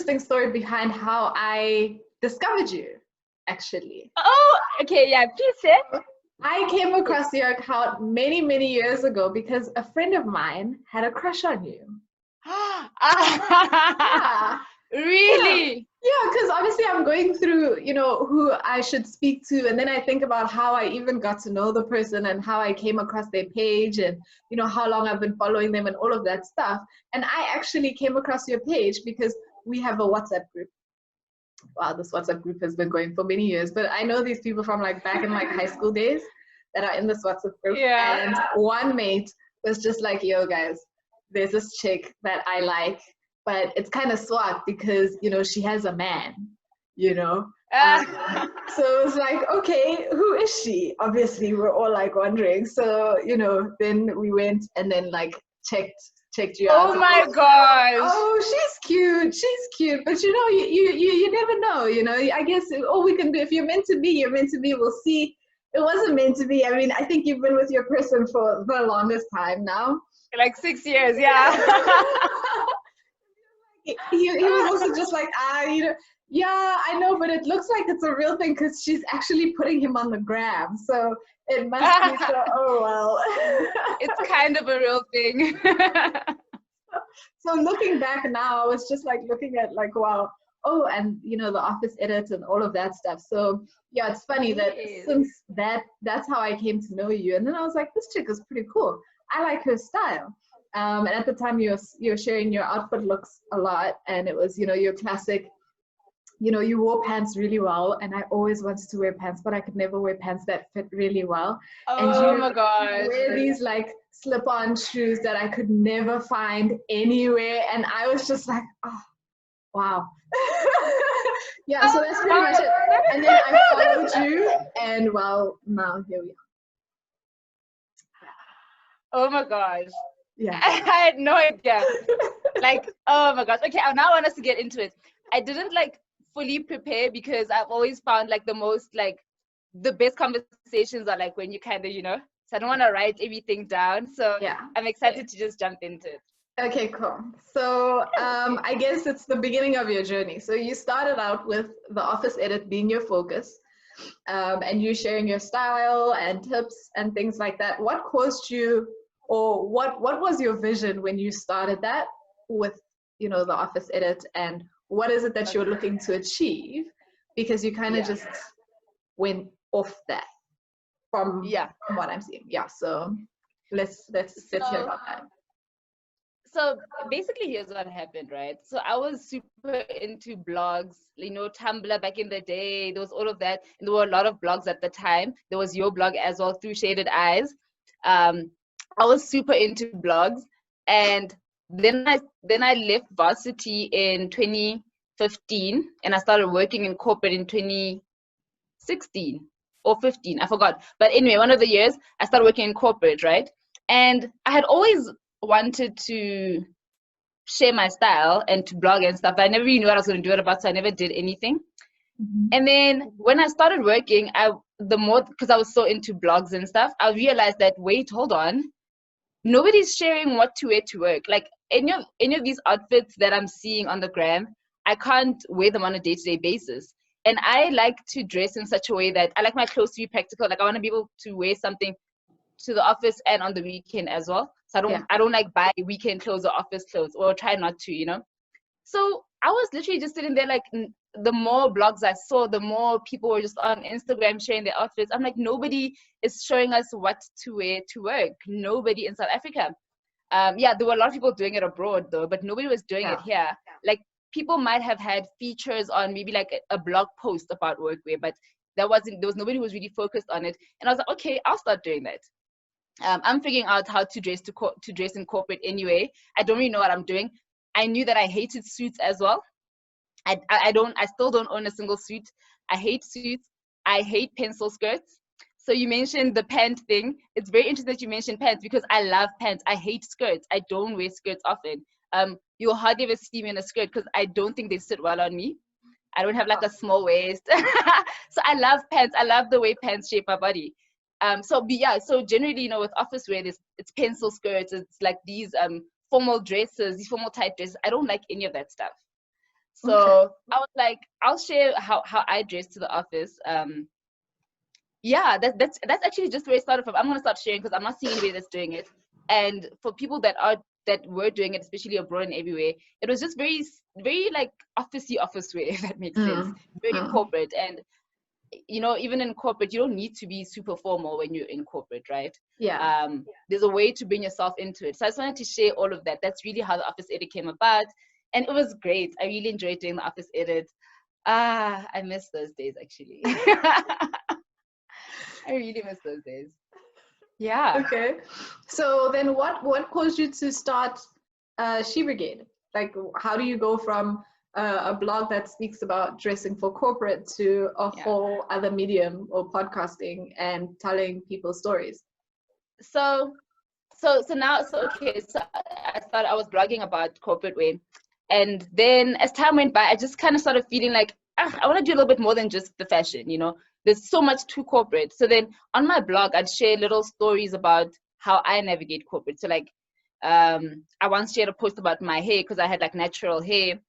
interesting story behind how I discovered you, actually. Oh, okay, yeah, please share. I came across your account many, many years ago because a friend of mine had a crush on you. Yeah. Really? Yeah, because obviously I'm going through, who I should speak to. And then I think about how I even got to know the person and how I came across their page and, how long I've been following them and all of that stuff. And I actually came across your page because we have a WhatsApp group. Wow, this WhatsApp group has been going for many years, but I know these people from back in high school days that are in this WhatsApp group. Yeah. And one mate was just like, yo guys, there's this chick that I like, but it's kind of swag because, she has a man, So it was like, okay, who is she? Obviously, we're all wondering. So, then we went and then checked you out. Oh my gosh. Oh, she's cute. But you never know, I guess all we can do, if you're meant to be, you're meant to be. We'll see. It wasn't meant to be. I mean, I think you've been with your person for the longest time now. 6 years, yeah. he was also just like, yeah, I know, but it looks like it's a real thing because she's actually putting him on the gram. So it must be so, oh, well. It's kind of a real thing. So looking back now, I was just looking at wow. Oh, and the office edit and all of that stuff. So yeah, it's funny that since that's how I came to know you. And then I was like, this chick is pretty cool. I like her style. And at the time you were sharing your outfit looks a lot, and it was, your classic, you wore pants really well, and I always wanted to wear pants, but I could never wear pants that fit really well. Oh and my gosh. wear these slip-on shoes that I could never find anywhere, and I was just like, oh, wow. Yeah, so that's pretty much it. And then I followed you, and well, now here we are. Oh my gosh. Yeah. I had no idea. Oh my gosh. Okay, I now want us to get into it. I didn't fully prepare because I've always found the most the best conversations are when you kind of, so I don't want to write everything down. So yeah, I'm excited to just jump into it. Okay, cool. So I guess it's the beginning of your journey. So you started out with the office edit being your focus, and you sharing your style and tips and things like that. What caused you, or what was your vision when you started that with, the office edit, and what is it that you're looking to achieve? Because you kind of just went off that from what I'm seeing. Yeah, so let's hear about that. So basically, here's what happened, right? So I was super into blogs, Tumblr back in the day. There was all of that. And there were a lot of blogs at the time. There was your blog as well, Through Shaded Eyes. I was super into blogs. And then I left varsity in 2015, and I started working in corporate in 2016 or 15. I forgot. But anyway, one of the years, I started working in corporate, right? And I had always wanted to share my style and to blog and stuff, but I never really knew what I was going to do it about, so I never did anything. Mm-hmm. And then when I started working, because I was so into blogs and stuff, I realized that, wait, hold on, nobody's sharing what to wear to work. Any of these outfits that I'm seeing on the gram, I can't wear them on a day-to-day basis. And I like to dress in such a way that I like my clothes to be practical. I want to be able to wear something to the office and on the weekend as well. So I don't buy weekend clothes or office clothes, or try not to, So I was literally just sitting there the more blogs I saw, the more people were just on Instagram sharing their outfits. I'm like, nobody is showing us what to wear to work. Nobody in South Africa. There were a lot of people doing it abroad though, but nobody was doing it here. People might have had features on maybe a blog post about workwear, but there was nobody who was really focused on it. And I was like, okay, I'll start doing that. I'm figuring out how to dress to dress in corporate anyway. I don't really know what I'm doing. I knew that I hated suits as well. I still don't own a single suit. I hate suits. I hate pencil skirts. So you mentioned the pant thing. It's very interesting that you mentioned pants because I love pants. I hate skirts. I don't wear skirts often. You'll hardly ever see me in a skirt because I don't think they sit well on me. I don't have a small waist. So I love pants. I love the way pants shape my body. So generally, with office wear, it's pencil skirts. It's these formal dresses, these formal tight dresses. I don't like any of that stuff. So I was like, I'll share how I dress to the office. Yeah, that's actually just where it started from. I'm gonna start sharing because I'm not seeing anybody that's doing it. And for people that were doing it, especially abroad and everywhere, it was just very like office way, if that makes sense. Very corporate. And even in corporate, you don't need to be super formal when you're in corporate, right? Yeah. There's a way to bring yourself into it. So I just wanted to share all of that. That's really how the office edit came about. And it was great. I really enjoyed doing the office edit. I miss those days, actually. I really miss those days. Yeah. Okay. So then what caused you to start SheBrigade? Like, how do you go from a blog that speaks about dressing for corporate to a whole other medium or podcasting and telling people stories? So now, okay, so I was blogging about corporate wear. And then as time went by, I just kind of started feeling like, I want to do a little bit more than just the fashion, There's so much too corporate. So then on my blog, I'd share little stories about how I navigate corporate. So like, I once shared a post about my hair because I had like natural hair.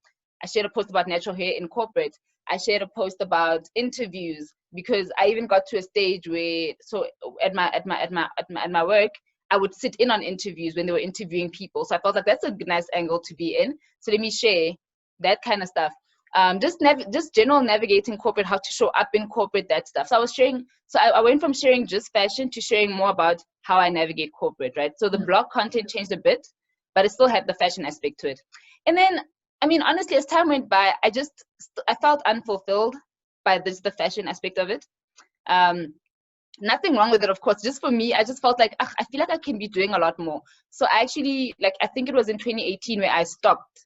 I shared a post about natural hair in corporate. I shared a post about interviews because I even got to a stage where, so at my work, I would sit in on interviews when they were interviewing people. So I felt like that's a nice angle to be in. So let me share that kind of stuff. Just general navigating corporate, how to show up in corporate, that stuff. So I was sharing, I went from sharing just fashion to sharing more about how I navigate corporate, right? So the blog content changed a bit, but it still had the fashion aspect to it. And then, I mean, honestly, as time went by, I felt unfulfilled by the fashion aspect of it. Nothing wrong with it, of course. Just for me, I just felt like I feel like I can be doing a lot more. So I actually, I think it was in 2018 where I stopped.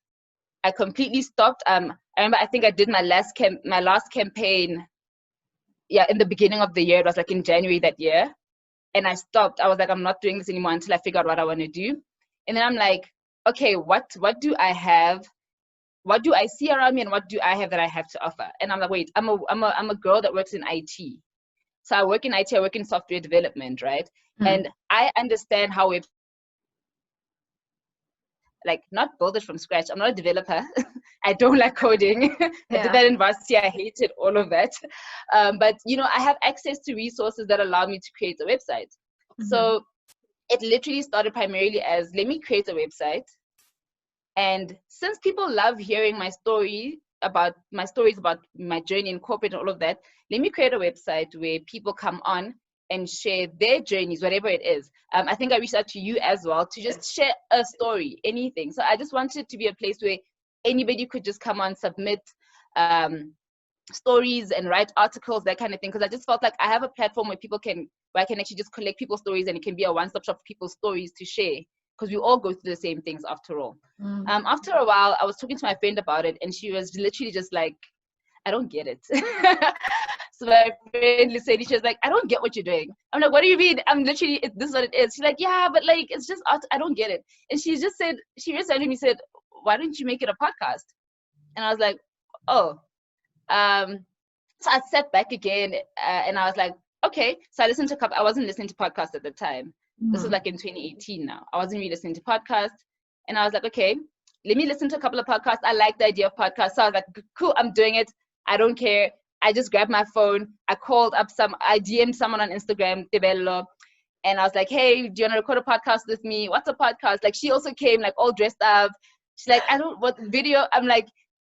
I completely stopped. I remember, I think I did my last campaign, in the beginning of the year. It was like in January that year. And I stopped. I was like, I'm not doing this anymore until I figure out what I want to do. And then I'm like, okay, what do I have? What do I see around me, and what do I have that I have to offer? And I'm like, wait, I'm a girl that works in IT. So I work in IT, I work in software development, right? And I understand how we not build it from scratch. I'm not a developer. I don't like coding. I did that in varsity. I hated all of that. But I have access to resources that allow me to create a website. So it literally started primarily as, let me create a website. And since people love hearing my stories about my journey in corporate and all of that, let me create a website where people come on and share their journeys, whatever it is. I think I reached out to you as well to just share a story, anything. So I just wanted it to be a place where anybody could just come on, submit stories and write articles, that kind of thing. Because I just felt like I have a platform where I can actually just collect people's stories, and it can be a one-stop shop for people's stories to share. Because we all go through the same things after all. After a while, I was talking to my friend about it, and she was literally just like, I don't get it. So my friend said, she was like, I don't get what you're doing. I'm like, what do you mean? I'm literally, this is what it is. She's like, yeah, but it's just, I don't get it. And she just randomly said, why don't you make it a podcast? And I was like, oh. So I sat back again, and I was like, okay. So I wasn't listening to podcasts at the time. This was in 2018 now. I wasn't really listening to podcasts. And I was like, okay, let me listen to a couple of podcasts. I like the idea of podcasts. So I was like, cool, I'm doing it. I don't care. I just grabbed my phone. I DM'd someone on Instagram, Tebello, and I was like, hey, do you want to record a podcast with me? What's a podcast? She also came all dressed up. She's like, what video? I'm like,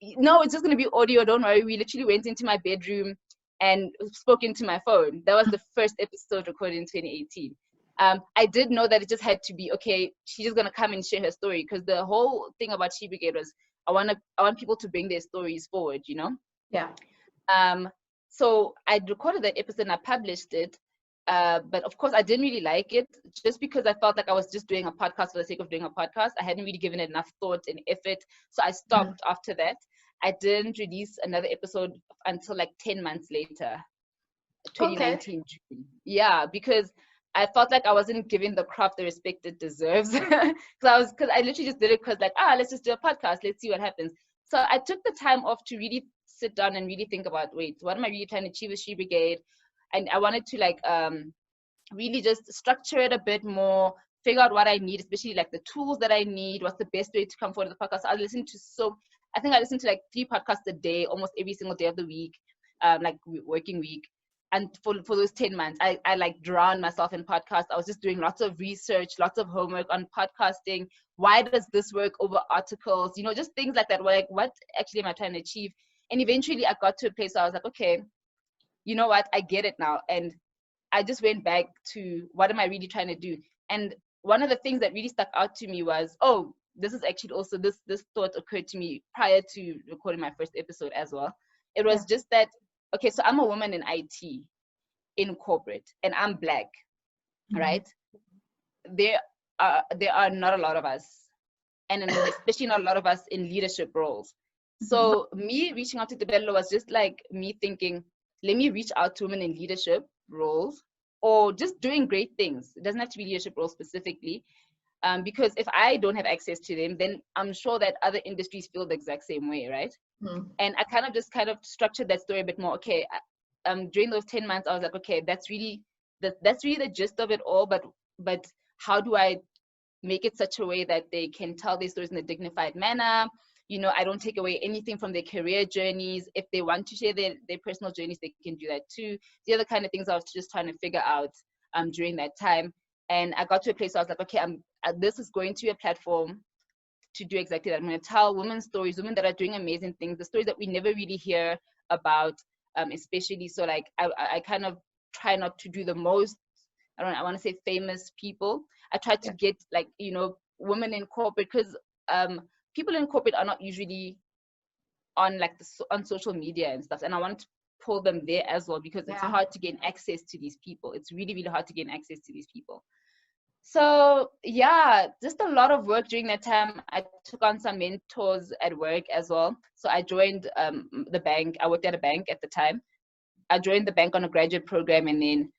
no, it's just going to be audio. Don't worry. We literally went into my bedroom and spoke into my phone. That was the first episode recorded in 2018. I did know that it just had to be, okay, she's just going to come and share her story, because the whole thing about SheBrigade was I want people to bring their stories forward, Yeah. So I recorded that episode and I published it. But of course, I didn't really like it, just because I felt like I was just doing a podcast for the sake of doing a podcast. I hadn't really given it enough thought and effort. So I stopped after that. I didn't release another episode until 10 months later, 2019 June. Yeah, because I felt like I wasn't giving the craft the respect it deserves. Because I literally just did it because let's just do a podcast. Let's see what happens. So I took the time off to really sit down and really think about, wait, what am I really trying to achieve with SheBrigade? And I wanted to really just structure it a bit more, figure out what I need, especially the tools that I need, what's the best way to come forward to the podcast. I listened to I think I listened to like 3 podcasts a day, almost every single day of the week, working week. And for those 10 months, I like drowned myself in podcasts. I was just doing lots of research, lots of homework on podcasting. Why does this work over articles? You know, just things like that. Like, what actually am I trying to achieve? And eventually I got to a place where I was like, okay, you know what? I get it now. And I just went back to what am I really trying to do? And one of the things that really stuck out to me was, oh, this is actually also, this thought occurred to me prior to recording my first episode as well. It was just that, okay, so I'm a woman in IT, in corporate, and I'm Black, right? There are not a lot of us, and especially not a lot of us in leadership roles. So me reaching out to Tebello was just like me thinking, let me reach out to women in leadership roles or just doing great things. It doesn't have to be leadership roles specifically. Because if I don't have access to them, then I'm sure that other industries feel the exact same way, right? And I kind of structured that story a bit more. Okay, during those 10 months, I was like, okay, that's really the gist of it all. But how do I make it such a way that they can tell their stories in a dignified manner? You know, I don't take away anything from their career journeys. If they want to share their personal journeys, they can do that too. The other kind of things I was just trying to figure out during that time. And I got to a place where I was like, okay, this is going to be a platform to do exactly that. I'm going to tell women's stories, women that are doing amazing things, the stories that we never really hear about, especially. So like, I kind of try not to do the most, I want to say famous people. I try to get like, you know, women in corporate, because people in corporate are not usually on like on social media and stuff. And I want to pull them there as well, because it's hard to gain access to these people. It's really, really hard to gain access to these people. So yeah, just a lot of work during that time. I took on some mentors at work as well. So I joined the bank. I worked at a bank at the time. I joined the bank on a graduate program, and then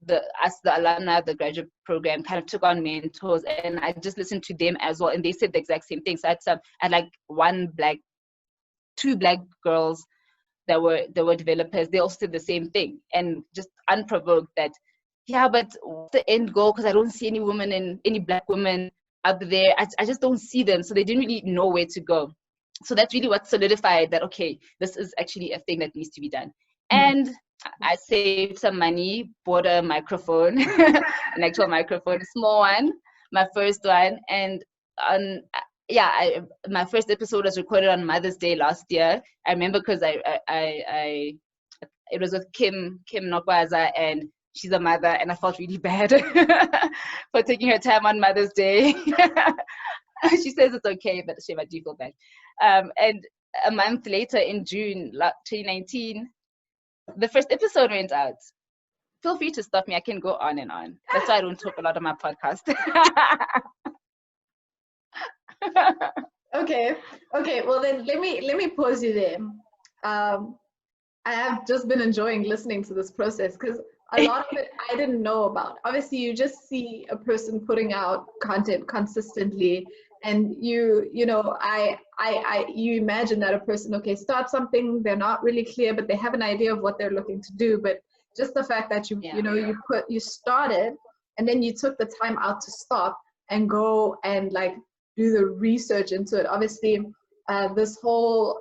the alumni of the graduate program kind of took on mentors, and I just listened to them as well, and they said the exact same thing. So I had like 2 Black girls that were developers. They all said the same thing, and just unprovoked that, yeah, but what's the end goal? Because I don't see any Black women out there. I just don't see them. So they didn't really know where to go. So that's really what solidified that, okay, this is actually a thing that needs to be done. And I saved some money, bought a microphone, an actual microphone, a small one, my first one. And my first episode was recorded on Mother's Day last year. I remember because it was with Kim Nokwaza, and she's a mother, and I felt really bad for taking her time on Mother's Day. She says it's okay, but I do feel bad. And a month later, in June 2019, the first episode went out. Feel free to stop me. I can go on and on. That's why I don't talk a lot on my podcast. Okay. Well, then let me pause you there. I have just been enjoying listening to this process, because a lot of it I didn't know about. Obviously, you just see a person putting out content consistently, and you imagine that a person, okay, start something, they're not really clear, but they have an idea of what they're looking to do. But just the fact that you started, and then you took the time out to stop and go and like do the research into it. Obviously, this whole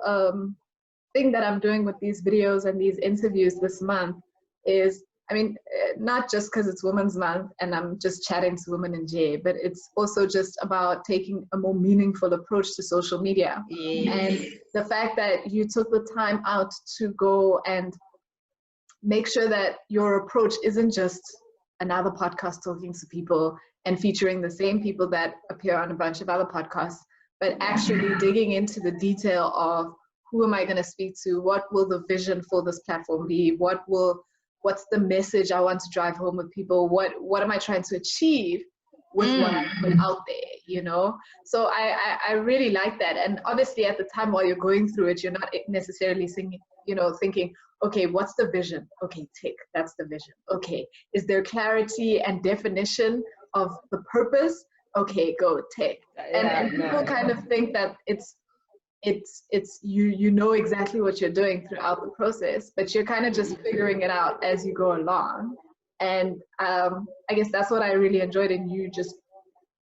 thing that I'm doing with these videos and these interviews this month is, I mean, not just because it's Women's Month and I'm just chatting to women in J, but it's also just about taking a more meaningful approach to social media. And the fact that you took the time out to go and make sure that your approach isn't just another podcast talking to people and featuring the same people that appear on a bunch of other podcasts, but actually digging into the detail of who am I going to speak to? What will the vision for this platform be? What's the message I want to drive home with people? What am I trying to achieve with what I put out there, you know? So I really like that. And obviously at the time while you're going through it, you're not necessarily thinking, okay, what's the vision? Okay, tick, that's the vision. Okay, is there clarity and definition of the purpose? Okay, go, tick. And people kind of think that it's you know exactly what you're doing throughout the process, but you're kind of just figuring it out as you go along. And I guess that's what I really enjoyed in you, just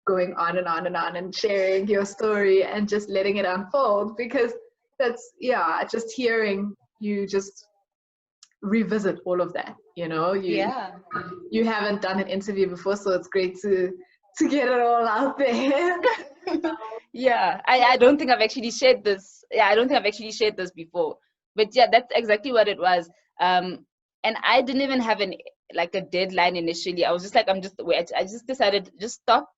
going on and on and on and sharing your story and just letting it unfold, because that's, yeah, just hearing you just revisit all of that, you know, you haven't done an interview before, so it's great to get it all out there. Yeah, I don't think I've actually shared this. Yeah, I don't think I've actually shared this before. But yeah, that's exactly what it was. And I didn't even have a deadline initially. I was just like, I just decided, just stop.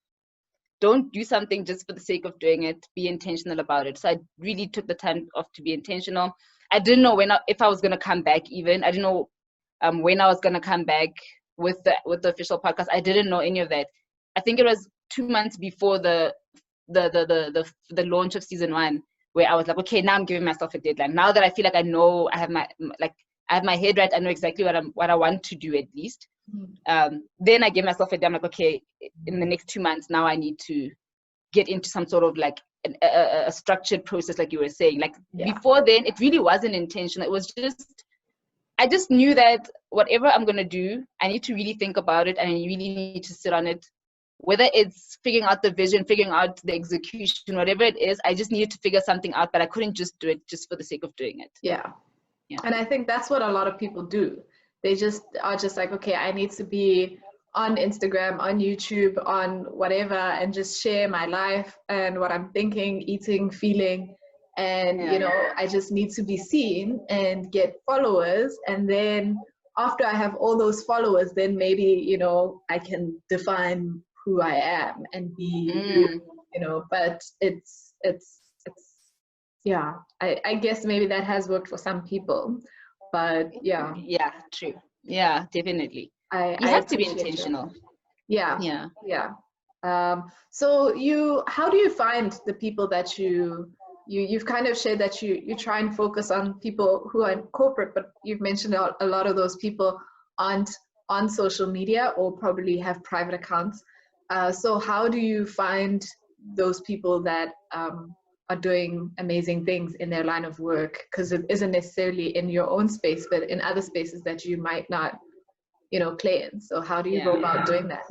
Don't do something just for the sake of doing it. Be intentional about it. So I really took the time off to be intentional. I didn't know if I was gonna come back even. I didn't know when I was gonna come back with the official podcast. I didn't know any of that. I think it was 2 months before the launch of season 1, where I was like, okay, now I'm giving myself a deadline. Now that I feel like I know I have my head right, I know exactly what I want to do at least. Then I gave myself a deadline. I'm like, okay, in the next 2 months, now I need to get into some sort of like a structured process, like you were saying. Like before then, it really wasn't intentional. It was just, I just knew that whatever I'm gonna do, I need to really think about it, and I really need to sit on it. Whether it's figuring out the vision, figuring out the execution, whatever it is, I just needed to figure something out, but I couldn't just do it just for the sake of doing it. Yeah. And I think that's what a lot of people do. They just are just like, okay, I need to be on Instagram, on YouTube, on whatever, and just share my life and what I'm thinking, eating, feeling. And, you know, I just need to be seen and get followers. And then after I have all those followers, then maybe, you know, I can define who I am and be, you know, but it's yeah, I guess maybe that has worked for some people, but yeah. Yeah, true. Yeah, definitely. You have to be intentional. Yeah. So how do you find the people that you've kind of shared that you try and focus on people who are in corporate, but you've mentioned a lot of those people aren't on social media or probably have private accounts. So how do you find those people that are doing amazing things in their line of work? Because it isn't necessarily in your own space, but in other spaces that you might not, you know, play in. So how do you go about doing that?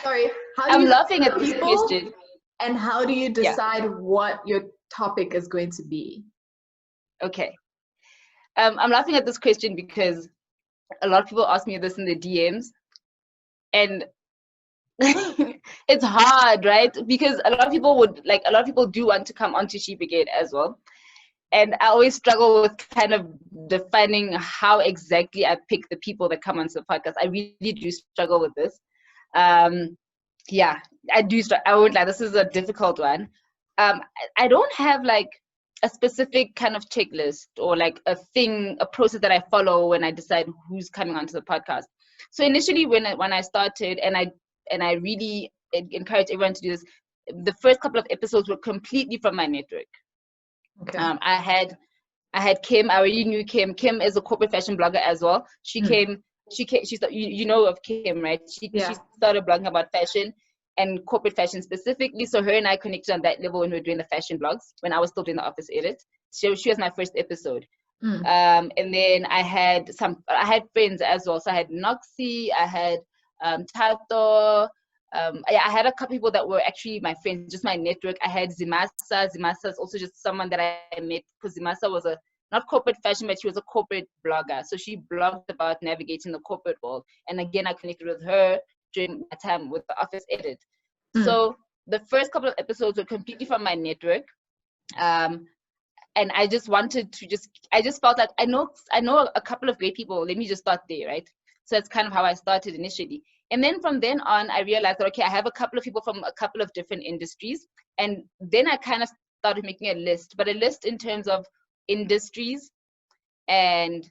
Sorry, I'm laughing at this question. And how do you decide what your topic is going to be? Okay. I'm laughing at this question because a lot of people ask me this in the DMs, and it's hard, right? Because a lot of people do want to come onto SheBrigade as well. And I always struggle with kind of defining how exactly I pick the people that come onto the podcast. I really do struggle with this. Yeah, I do. I won't lie, this is a difficult one. I don't have like a specific kind of checklist or like a process that I follow when I decide who's coming onto the podcast. So initially when I started, and I really encourage everyone to do this, the first couple of episodes were completely from my network. Okay. I had Kim. I already knew Kim. Kim is a corporate fashion blogger as well. She came. You know of Kim, right? She started blogging about fashion and corporate fashion specifically. So her and I connected on that level when we were doing the fashion blogs, when I was still doing the office edit. She was my first episode. And then I had friends as well. So I had Noxie, I had Tato. I had a couple people that were actually my friends, just my network. I had Zimasa. Zimasa is also just someone that I met, because Zimasa was not corporate fashion, but she was a corporate blogger. So she blogged about navigating the corporate world. And again, I connected with her during my time with the office edit. So the first couple of episodes were completely from my network. And I just wanted to I just felt like I know a couple of great people. Let me just start there, right? So that's kind of how I started initially. And then from then on, I realized that, okay, I have a couple of people from a couple of different industries. And then I kind of started making a list, but a list in terms of industries and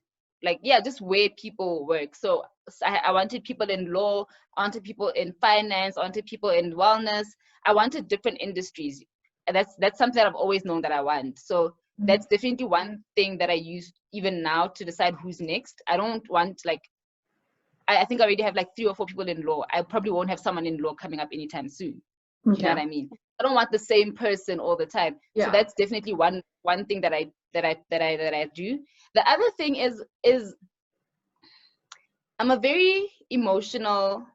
just where people work. So I wanted people in law, I wanted people in finance, I wanted people in wellness. I wanted different industries. And that's something that I've always known that I want. So that's definitely one thing that I use even now to decide who's next. I don't want I think I already have 3 or 4 people in law. I probably won't have someone in law coming up anytime soon. You know what I mean? I don't want the same person all the time. So that's definitely one thing that I do. The other thing is I'm a very emotional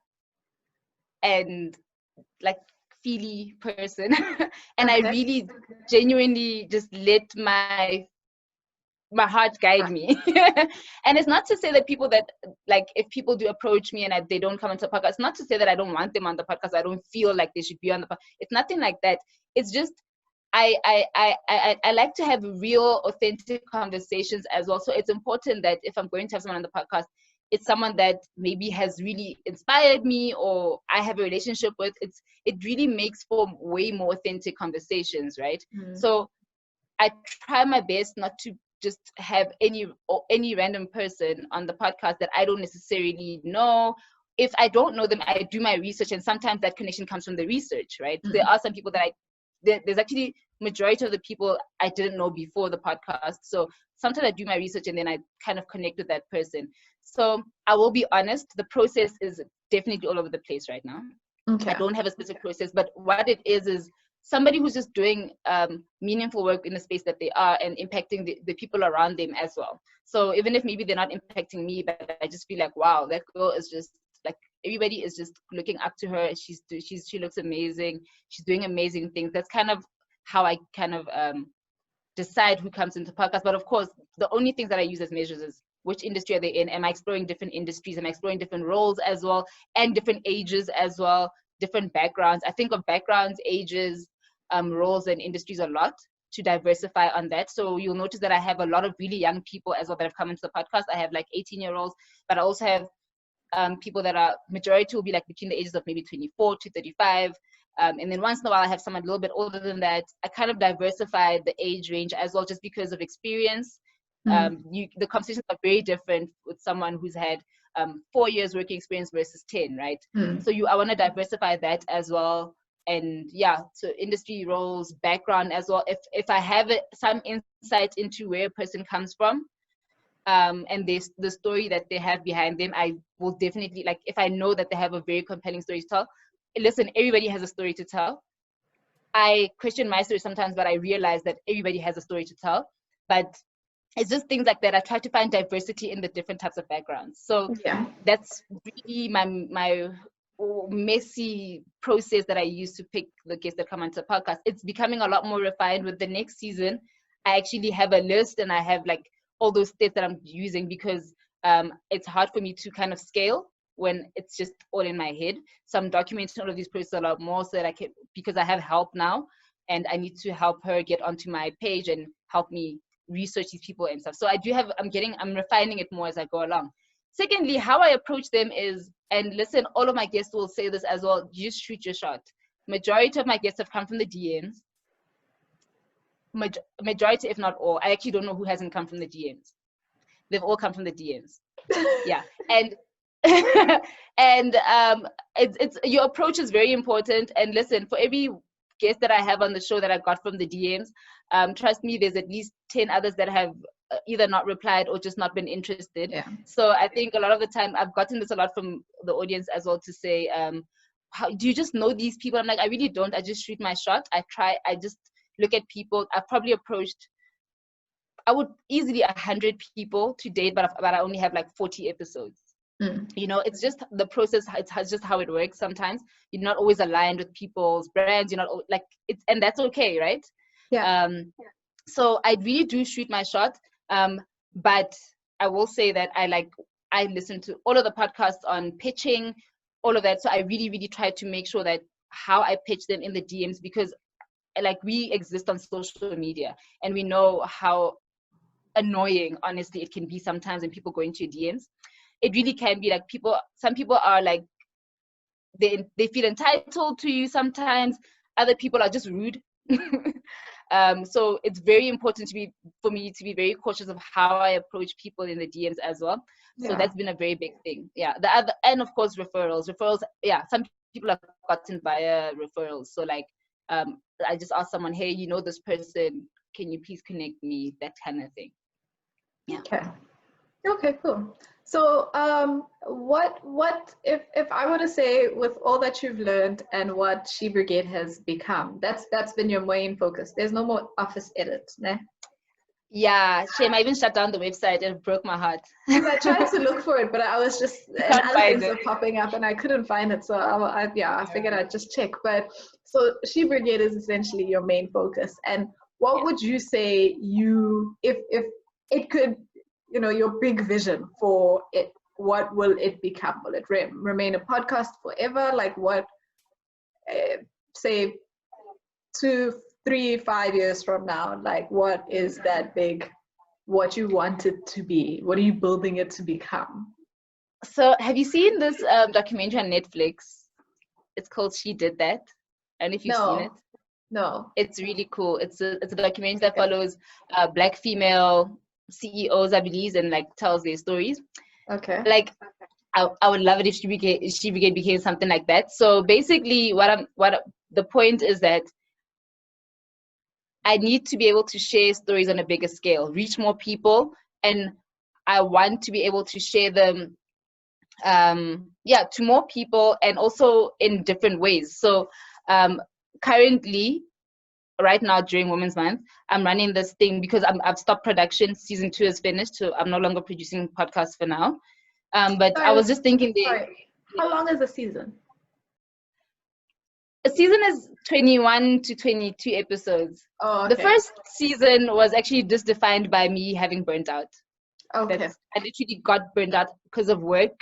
and touchy-feely person. And I really genuinely just let my heart guide me. And it's not to say that people that, like, if people do approach me and they don't come into the podcast, it's not to say that I don't want them on the podcast, I don't feel like they should be on the podcast. It's nothing like that. It's just I like to have real, authentic conversations as well. So it's important that if I'm going to have someone on the podcast, it's someone that maybe has really inspired me or I have a relationship with. It really makes for way more authentic conversations, right? So I try my best not to just have any random person on the podcast that I don't necessarily know. If I don't know them, I do my research, and sometimes that connection comes from the research, right? There are some people that there's actually majority of the people I didn't know before the podcast. So sometimes I do my research and then I kind of connect with that person. So I will be honest, the process is definitely all over the place right now. I don't have a specific process, but what it is somebody who's just doing meaningful work in the space that they are and impacting the people around them as well. So even if maybe they're not impacting me, but I just feel like, wow, that girl is just like, everybody is just looking up to her. She looks amazing. She's doing amazing things. That's kind of how I kind of decide who comes into podcast. But of course, the only things that I use as measures is which industry are they in? Am I exploring different industries? Am I exploring different roles as well, and different ages as well, different backgrounds? I think of backgrounds, ages, roles, and industries a lot to diversify on that. So you'll notice that I have a lot of really young people as well that have come into the podcast. I have like 18-year-olds, but I also have people that are, majority will be like between the ages of maybe 24 to 35. And then once in a while, I have someone a little bit older than that. I kind of diversify the age range as well, just because of experience. The conversations are very different with someone who's had 4 years working experience versus 10, right? So I want to diversify that as well. And yeah, so industry roles, background as well. If I have some insight into where a person comes from, and the story that they have behind them, I will definitely, like, if I know that they have a very compelling story to tell. Listen, everybody has a story to tell. I question my story sometimes, but I realize that everybody has a story to tell. But it's just things like that. I try to find diversity in the different types of backgrounds. So that's really my messy process that I use to pick the guests that come onto the podcast. It's becoming a lot more refined with the next season. I actually have a list and I have like all those steps that I'm using, because it's hard for me to kind of scale when it's just all in my head. So I'm documenting all of these processes a lot more so that I can, because I have help now and I need to help her get onto my page and help me research these people and stuff. So I'm refining it more as I go along. Secondly, how I approach them is, and listen, all of my guests will say this as well, just shoot your shot. Majority of my guests have come from the DMs. Majority, if not all. I actually don't know who hasn't come from the DMs. They've all come from the DMs. Yeah. And and it's your approach is very important. And listen, for every guest that I have on the show that I got from the DMs, trust me, there's at least 10 others that have either not replied or just not been interested. So I think a lot of the time I've gotten this a lot from the audience as well, to say, how do you just know these people? I'm like, I really don't. I just shoot my shot. I just look at people. I've probably approached, I would easily 100 people to date, but I only have like 40 episodes. You know, it's just the process. It's just how it works. Sometimes you're not always aligned with people's brands. You're not like it's, and that's okay, right? So I really do shoot my shot. But I will say that I listen to all of the podcasts on pitching, all of that. So I really, really try to make sure that how I pitch them in the DMs, because like we exist on social media and we know how annoying, honestly, it can be sometimes when people go into your DMs. It really can be like some people are like, they feel entitled to you sometimes. Other people are just rude. So it's very important for me to be very cautious of how I approach people in the DMs as well. So that's been a very big thing. The other, and of course referrals. Some people have gotten via referrals. So like, I just ask someone, hey, you know this person, can you please connect me? That kind of thing. Okay, cool. So what if I were to say, with all that you've learned and what SheBrigade has become, that's been your main focus. There's no more office edits, né? Yeah, shame. I even shut down the website. It broke my heart. I tried to look for it, but I was just, and Can't other find things were it. popping up and I couldn't find it. So I figured I'd just check. But so SheBrigade is essentially your main focus. And what would you say if it could, your big vision for it, what will it become? Will it remain a podcast forever? Like what, say 2, 3, 5 years from now, like what is that big, what you want it to be? What are you building it to become? So have you seen this documentary on Netflix? It's called She Did That. And if you've seen it, No. it's really cool. It's a documentary that follows Black female CEOs, I believe, and like tells their stories. Okay. Like I would love it if SheBrigade became something like that. So basically, the point is that I need to be able to share stories on a bigger scale, reach more people, and I want to be able to share them to more people and also in different ways. So currently, right now during Women's Month, I'm running this thing because I've stopped production. Season 2 is finished, so I'm no longer producing podcasts for now. But I was just thinking, how long is the season? A season is 21 to 22 episodes. Oh, okay. The first season was actually just defined by me having burnt out. Okay. I literally got burnt out because of work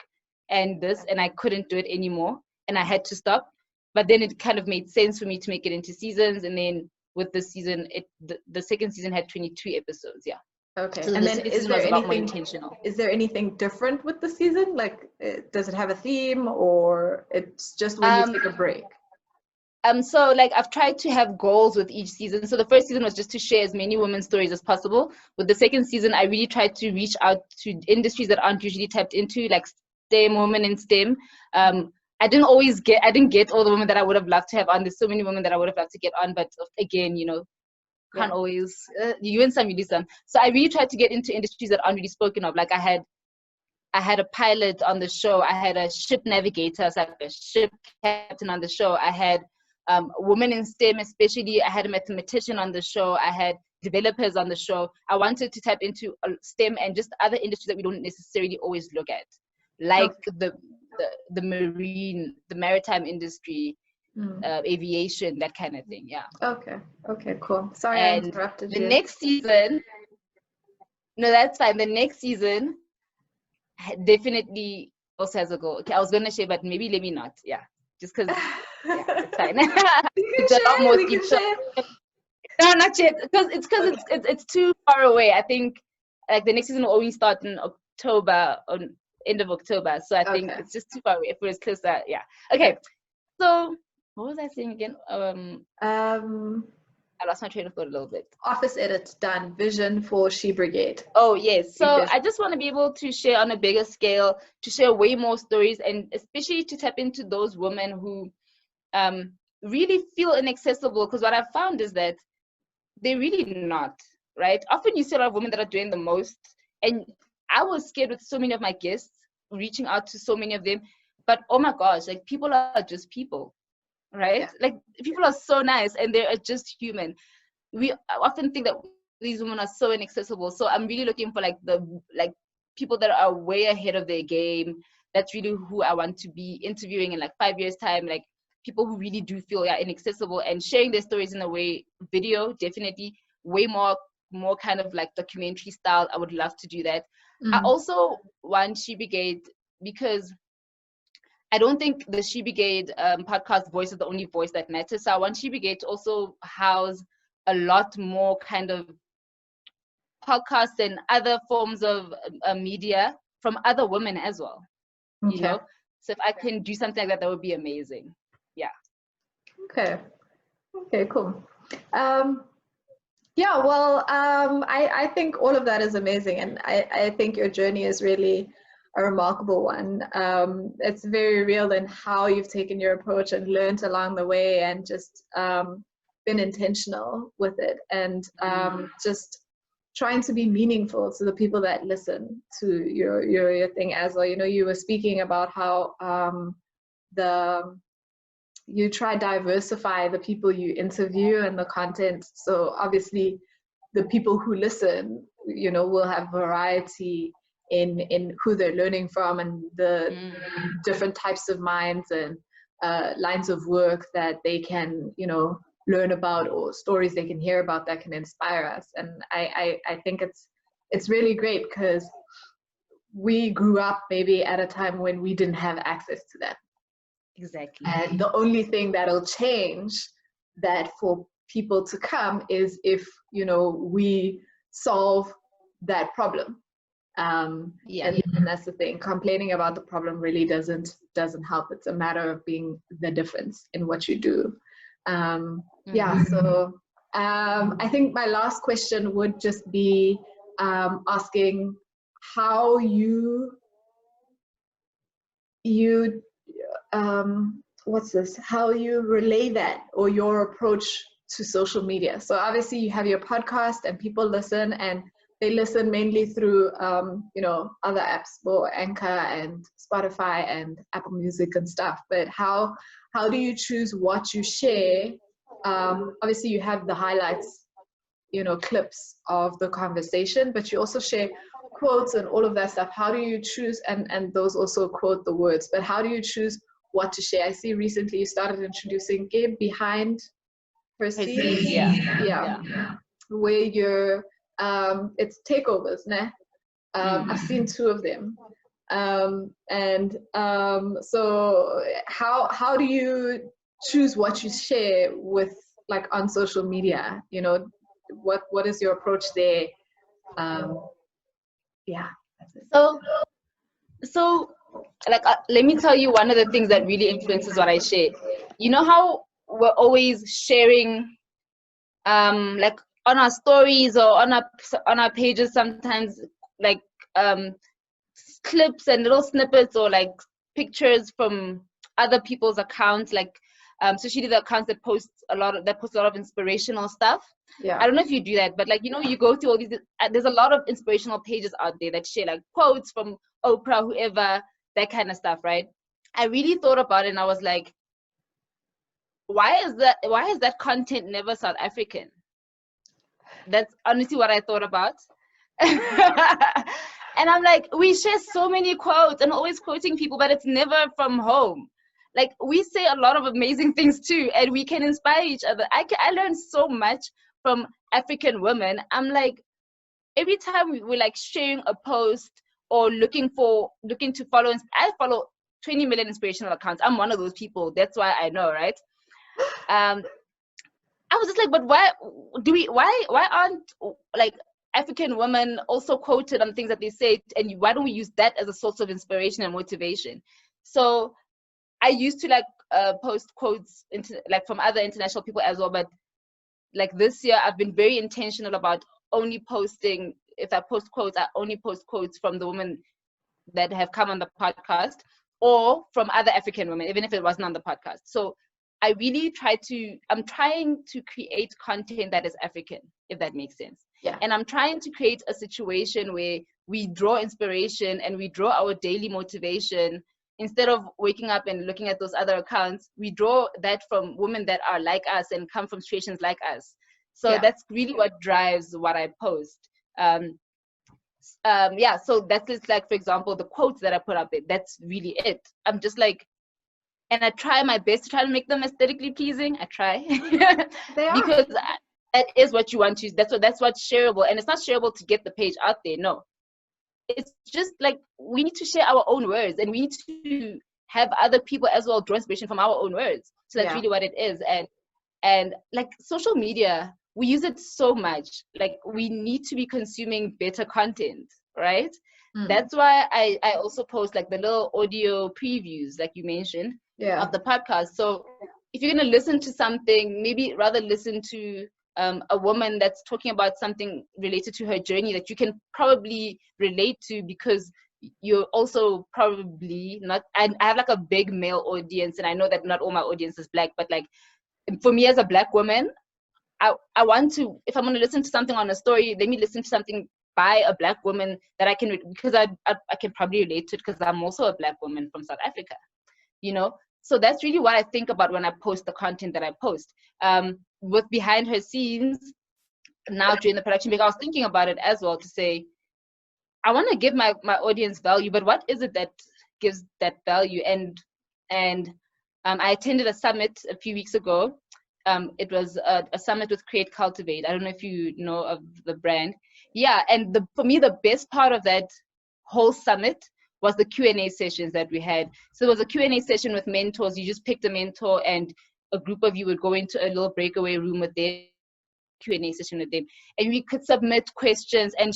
and I couldn't do it anymore and I had to stop. But then it kind of made sense for me to make it into seasons, and then with the season, the second season had 22 episodes. Yeah. Okay. So and the then second is season there was a lot more anything intentional. Is there anything different with the season? Like, does it have a theme, or it's just when you take a break? So like I've tried to have goals with each season. So the first season was just to share as many women's stories as possible. With the second season, I really tried to reach out to industries that aren't usually tapped into, like STEM, women in STEM. I didn't get all the women that I would have loved to have on. There's so many women that I would have loved to get on, but again, can't always, you win some, you lose some. So I really tried to get into industries that aren't really spoken of. Like I had a pilot on the show. I had a ship navigator, so like a ship captain on the show. I had women in STEM, especially. I had a mathematician on the show. I had developers on the show. I wanted to tap into STEM and just other industries that we don't necessarily always look at, like the marine, the maritime industry, aviation, that kind of thing. Yeah. Okay, cool. Sorry, I interrupted you. The next season, no, that's fine. The next season definitely also has a goal. Okay, I was gonna share, but maybe let me not. Yeah, just because. Yeah, it's fine. It's a lot more deep. No, not yet. Because it's too far away. I think like the next season will only start in October, on end of October. So I think it's just too far away. If it was closer, yeah. Okay. So what was I saying again? I lost my train of thought a little bit. Office edit done. Vision for SheBrigade. Oh yes. So I just want to be able to share on a bigger scale, to share way more stories, and especially to tap into those women who really feel inaccessible. Because what I've found is that they're really not, right? Often you see a lot of women that are doing the most, and I was scared with so many of my guests reaching out to so many of them, but oh my gosh, like people are just people, right? Yeah. Like people are so nice and they're just human. We often think that these women are so inaccessible. So I'm really looking for like people that are way ahead of their game. That's really who I want to be interviewing in like 5 years time, like people who really do feel inaccessible, and sharing their stories in a way, video, definitely way more kind of like documentary style. I would love to do that. I also want SheBrigade, because I don't think the SheBrigade podcast voice is the only voice that matters. So I want SheBrigade to also house a lot more kind of podcasts and other forms of media from other women as well. You know, so if I can do something like that, that would be amazing. Yeah. Okay, cool. Yeah, well, I think all of that is amazing, and I think your journey is really a remarkable one. It's very real in how you've taken your approach and learned along the way, and just been intentional with it, and just trying to be meaningful to the people that listen to your thing as well. You know, you were speaking about how you try diversify the people you interview and the content. So obviously the people who listen, will have variety in who they're learning from, and the different types of minds and lines of work that they can, learn about, or stories they can hear about that can inspire us. And I think it's really great, because we grew up maybe at a time when we didn't have access to that. Exactly. And the only thing that'll change that for people to come is if, we solve that problem. And that's the thing. Complaining about the problem really doesn't help. It's a matter of being the difference in what you do. So I think my last question would just be asking how how you relay that, or your approach to social media. So obviously you have your podcast and people listen, and they listen mainly through other apps, or Anchor and Spotify and Apple Music and stuff. But how do you choose what you share? Obviously you have the highlights, clips of the conversation, but you also share quotes and all of that stuff. How do you choose, and those also quote the words, but how do you choose what to share? I see recently you started introducing Gabe behind her scenes. Where you're it's takeovers, né? I've seen 2 of them. So how do you choose what you share with, like, on social media? What is your approach there? That's it. So like, let me tell you one of the things that really influences what I share. You know how we're always sharing, like on our stories or on our pages sometimes, like clips and little snippets, or like pictures from other people's accounts, like especially the accounts that post a lot of inspirational stuff. I don't know if you do that, but like, you go through all these, there's a lot of inspirational pages out there that share like quotes from Oprah, whoever, that kind of stuff, right? I really thought about it, and I was like, why is that content never South African? That's honestly what I thought about. And I'm like, we share so many quotes and always quoting people, but it's never from home. Like, we say a lot of amazing things too, and we can inspire each other. I learned so much from African women. I'm like, every time we're like sharing a post or looking to follow, I follow 20 million inspirational accounts. I'm one of those people. That's why I know, right? I was just like, but why aren't like African women also quoted on things that they say, and why don't we use that as a source of inspiration and motivation? So I used to like post quotes like from other international people as well, but like this year I've been very intentional about only posting, if I post quotes, I only post quotes from the women that have come on the podcast, or from other African women, even if it wasn't on the podcast. So I really I'm trying to create content that is African, if that makes sense. Yeah. And I'm trying to create a situation where we draw inspiration and we draw our daily motivation. Instead of waking up and looking at those other accounts, we draw that from women that are like us and come from situations like us. So that's really what drives what I post. So that's just like, for example, the quotes that I put up there, that's really it. I'm just like, and I try my best to try to make them aesthetically pleasing. I try. Because that is what you want to use. That's what's shareable. And it's not shareable to get the page out there. No. It's just like, we need to share our own words, and we need to have other people as well draw inspiration from our own words. So that's really what it is. And like social media, we use it so much. Like, we need to be consuming better content, right? That's why I also post like the little audio previews, like you mentioned, of the podcast. So if you're going to listen to something, maybe rather listen to a woman that's talking about something related to her journey that you can probably relate to, because you're also probably not, I have like a big male audience, and I know that not all my audience is Black, but like, for me as a Black woman, I want to, if I'm going to listen to something on a story, let me listen to something by a Black woman that I can, because I can probably relate to it, because I'm also a Black woman from South Africa, So that's really what I think about when I post the content that I post. With behind her scenes, now during the production week, I was thinking about it as well to say, I want to give my audience value, but what is it that gives that value? And I attended a summit a few weeks ago. It was a summit with Create Cultivate. I don't know if you know of the brand. Yeah, and for me, the best part of that whole summit was the Q&A sessions that we had. So it was a Q&A session with mentors. You just picked a mentor, and a group of you would go into a little breakaway room with them, Q&A session with them, and we could submit questions, and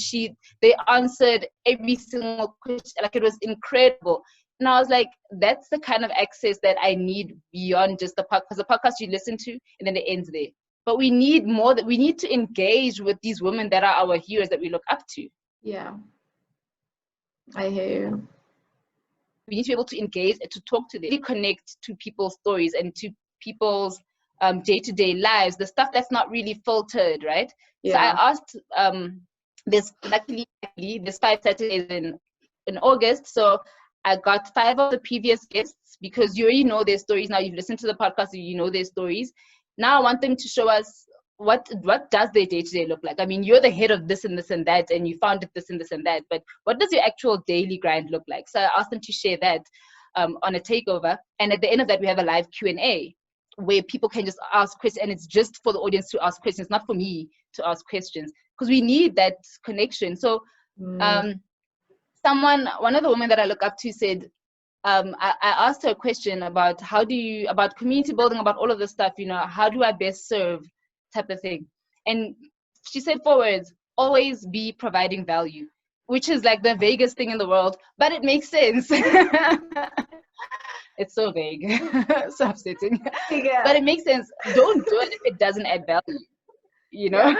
they answered every single question. Like, it was incredible. And I was like, that's the kind of access that I need beyond just the podcast. The podcast you listen to and then it ends there. But we need more. That we need to engage with these women that are our heroes that we look up to. Yeah, I hear you. We need to be able to engage and to talk to them, really connect to people's stories and to people's day-to-day lives, the stuff that's not really filtered, right? Yeah. So I asked, there's 5 Saturdays in August, so I got 5 of the previous guests, because you already know their stories now. You've listened to the podcast, so you know their stories. Now I want them to show us what does their day-to-day look like. I mean, you're the head of this and this and that, and you founded this and this and that, but what does your actual daily grind look like? So I asked them to share that on a takeover, and at the end of that we have a live Q&A where people can just ask questions, and it's just for the audience to ask questions, not for me to ask questions, because we need that connection. So one of the women that I look up to said, I asked her a question about about community building, about all of this stuff, how do I best serve, type of thing. And she said 4 words: always be providing value, which is like the vaguest thing in the world, but it makes sense. It's so vague, so upsetting. Yeah. But it makes sense. Don't do it if it doesn't add value, Yeah.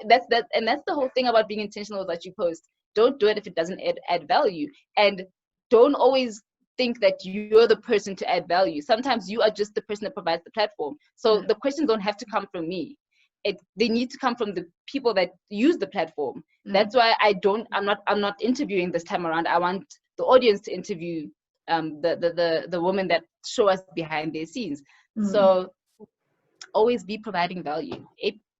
That's the whole thing about being intentional with what you post. Don't do it if it doesn't add value. And don't always think that you're the person to add value. Sometimes you are just the person that provides the platform. So the questions don't have to come from me. They need to come from the people that use the platform. That's why I'm not interviewing this time around. I want the audience to interview the women that show us behind their scenes. So always be providing value.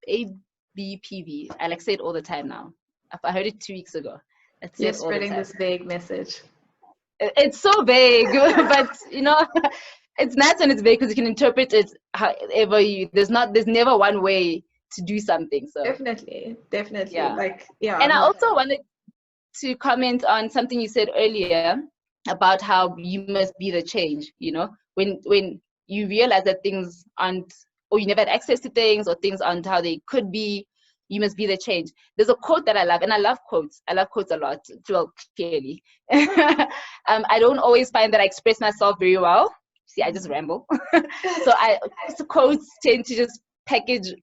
ABPV. I like say it all the time now. I heard it 2 weeks ago. You're spreading this vague message. It's so vague, but it's nice when it's vague because you can interpret it however there's never one way to do something. So definitely. Yeah. And I also wanted to comment on something you said earlier about how you must be the change. When you realize that things aren't, or you never had access to things, or things aren't how they could be, you must be the change. There's a quote that I love, and I love quotes. I love quotes a lot, well, clearly. I don't always find that I express myself very well. See, I just ramble. So quotes tend to just package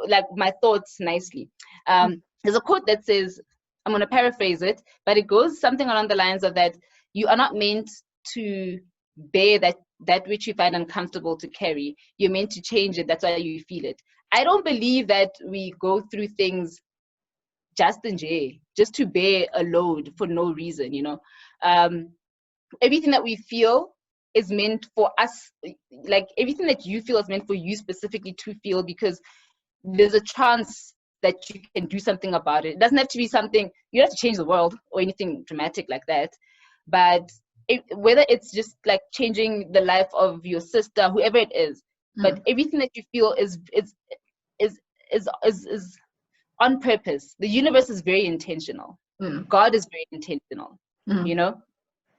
like my thoughts nicely. There's a quote that says, I'm going to paraphrase it, but it goes something along the lines of that you are not meant to bear that which you find uncomfortable to carry. You're meant to change it. That's why you feel it. I don't believe that we go through things just to bear a load for no reason, Everything that we feel is meant for us, like everything that you feel is meant for you specifically to feel, because there's a chance that you can do something about it. It doesn't have to be something, you don't have to change the world or anything dramatic like that. But whether it's just like changing the life of your sister, whoever it is, but everything that you feel is on purpose. The universe is very intentional. God is very intentional,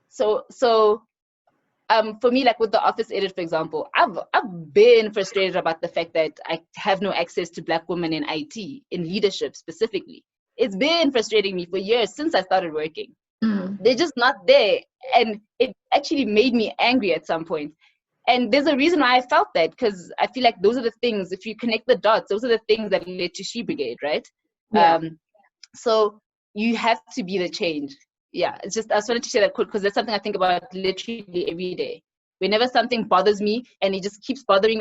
So for me, like with the office edit, for example, I've been frustrated about the fact that I have no access to Black women in IT, in leadership specifically. It's been frustrating me for years since I started working. They're just not there. And it actually made me angry at some point. And there's a reason why I felt that, because I feel like those are the things, if you connect the dots, those are the things that led to SheBrigade, right? Yeah. So you have to be the change. Yeah, it's just, I just wanted to share that quote because that's something I think about literally every day. Whenever something bothers me and it just keeps bothering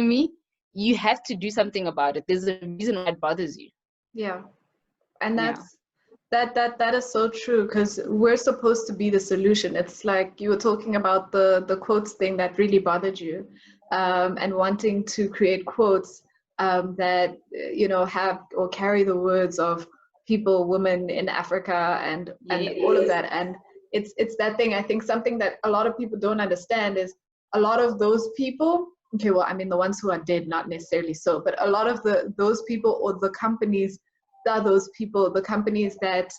me, you have to do something about it. There's a reason why it bothers you. Yeah. And that is so true, because we're supposed to be the solution. It's like you were talking about the quotes thing that really bothered you. and wanting to create quotes that have or carry the words of people, women in Africa, and all of that. And it's that thing. I think something that a lot of people don't understand is a lot of those people. Okay, well, I mean, the ones who are dead, not necessarily so, but a lot of those people or the companies are those people, the companies that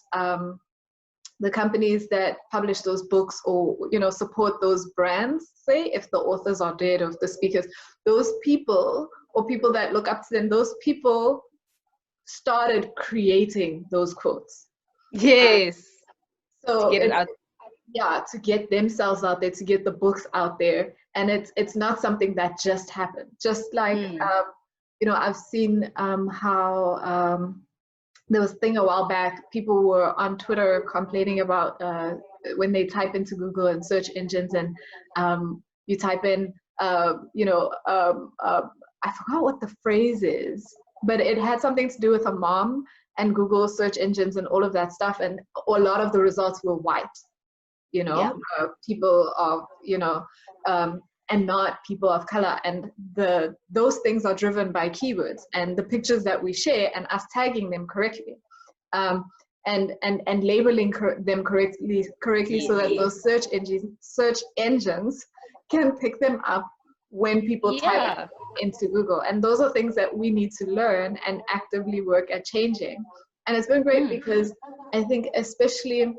publish those books or support those brands. Say if the authors are dead or if the speakers, those people or people that look up to them, those people started creating those quotes. Yes. So to get it out. Yeah, to get themselves out there, to get the books out there. And it's not something that just happened. Just like, I've seen how there was a thing a while back, people were on Twitter complaining about when they type into Google and search engines and you type in, I forgot what the phrase is, but it had something to do with a mom and Google search engines and all of that stuff. And a lot of the results were white. People of, and not people of color. And those things are driven by keywords and the pictures that we share and us tagging them correctly. And labeling them correctly so that those search engines can pick them up when people type into Google. And those are things that we need to learn and actively work at changing. And it's been great because I think especially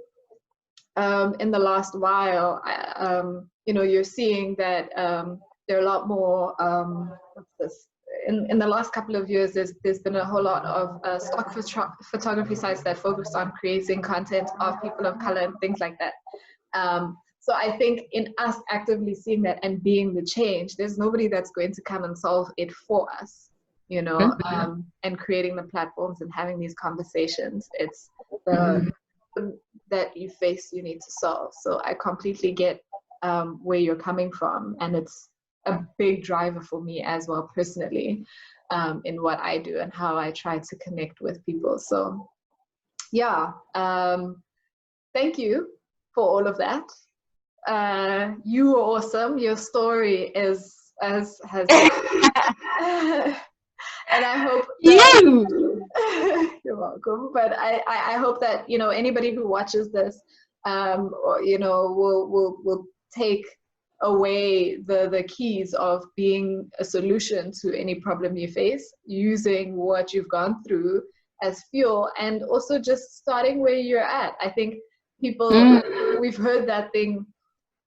in the last while, you're seeing that there are a lot more, in the last couple of years, there's been a whole lot of stock photography sites that focus on creating content of people of color and things like that. So I think in us actively seeing that and being the change, there's nobody that's going to come and solve it for us, and creating the platforms and having these conversations. It's that you need to solve. So I completely get where you're coming from, and it's a big driver for me as well personally, in what I do and how I try to connect with people. So thank you for all of that. You are awesome. Your story has and I hope that, you're welcome. But I hope that anybody who watches this will take away the keys of being a solution to any problem you face, using what you've gone through as fuel, and also just starting where you're at. I think people, we've heard that thing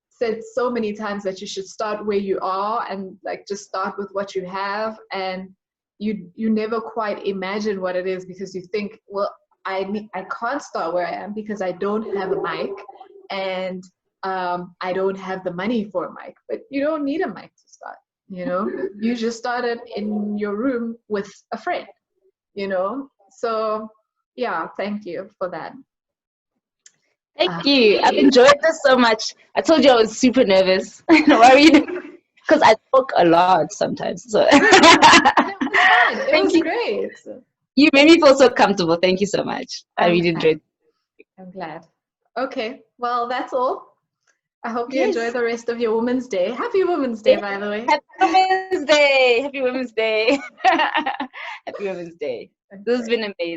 said so many times, that you should start where you are and just start with what you have, and you never quite imagine what it is, because you think, well, I can't start where I am because I don't have a mic, and I don't have the money for a mic. But you don't need a mic to start. You just started in your room with a friend. So thank you for that. Thank you. I've enjoyed this so much. I told you I was super nervous, worried, because I talk a lot sometimes. So it was great. You made me feel so comfortable. Thank you so much. I really enjoyed it. I'm glad. Okay, well, that's all. I hope you enjoy the rest of your Women's Day. Happy Women's Day, by the way. Happy Women's Day. Happy Women's Day. Happy Women's Day. This has been amazing.